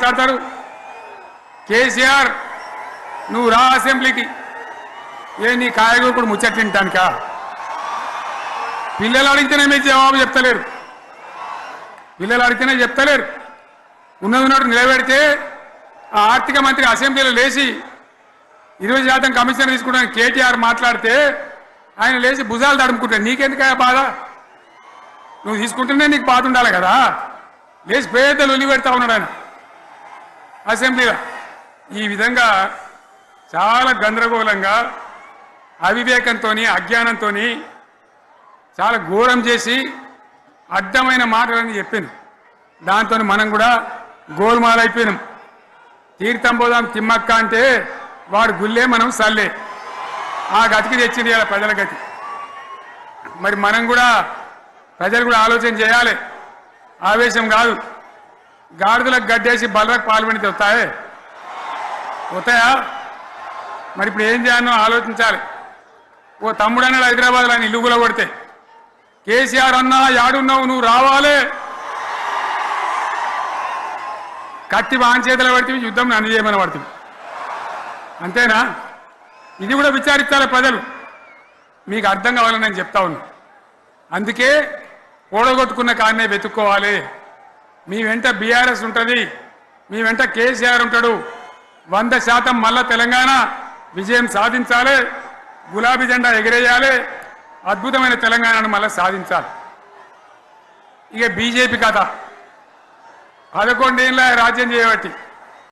మాట్లాడతారు. కేసీఆర్ నువ్వు రా అసెంబ్లీకి, ఏ నీ కాయగూకుడు ముచ్చట్టింటానికా? పిల్లలు అడిగితేనే మీరు జవాబు చెప్తలేరు, పిల్లలు అడిగితేనే చెప్తలేరు. ఉన్నది నిలబెడితే ఆ ఆర్థిక మంత్రి అసెంబ్లీలో లేచి 20% కమిషన్ తీసుకుంటాను కేటీఆర్ మాట్లాడితే ఆయన లేచి భుజాలు తడుముకుంటాడు. నీకెందుకయ్యా బాధ? నువ్వు తీసుకుంటేనే నీకు బాధ ఉండాలి కదా. లేచి పేదలు ఉల్లి పెడతా ఉన్నాడు ఆయన అసెంబ్లీలో. ఈ విధంగా చాలా గందరగోళంగా అవివేకంతో అజ్ఞానంతో చాలా ఘోరం చేసి అడ్డమైన మాటలని చెప్పింది. దాంతో మనం కూడా గోల్మాలైపోయినాం. తీర్థం పోదాం తిమ్మక్క అంటే వాడు గుల్లే మనం సల్లే. ఆ గతికి తెచ్చింది ఇలా ప్రజల గతి. మరి మనం కూడా ప్రజలు కూడా ఆలోచన చేయాలి. ఆవేశం కాదు. గాడిదలకు గడ్డేసి బలరకు పాల్పడితే వస్తాయా? మరి ఇప్పుడు ఏం చేయాలో ఆలోచించాలి. ఓ తమ్ముడు అన్నాడు హైదరాబాద్లో ఆయన ఇల్లు కూడా కొడితే, కేసీఆర్ అన్నా యాడున్నావు నువ్వు రావాలి, కత్తి వాంచేతలు పడితే యుద్ధం నన్ను చేయమని పడుతుంది. అంతేనా? ఇది కూడా విచారించాలి ప్రజలు. మీకు అర్థం కావాలని నేను చెప్తా ఉన్నా. అందుకే ఓడగొట్టుకున్న కారణే వెతుక్కోవాలి. మీ వెంట బీఆర్ఎస్ ఉంటుంది, మీ వెంట కేసీఆర్ ఉంటాడు. 100% మళ్ళా తెలంగాణ విజయం సాధించాలి, గులాబీ జెండా ఎగిరేయాలి, అద్భుతమైన తెలంగాణను మళ్ళీ సాధించాలి. ఇక బీజేపీ కథ 11 ఏళ్ళ రాజ్యం చేయబట్టి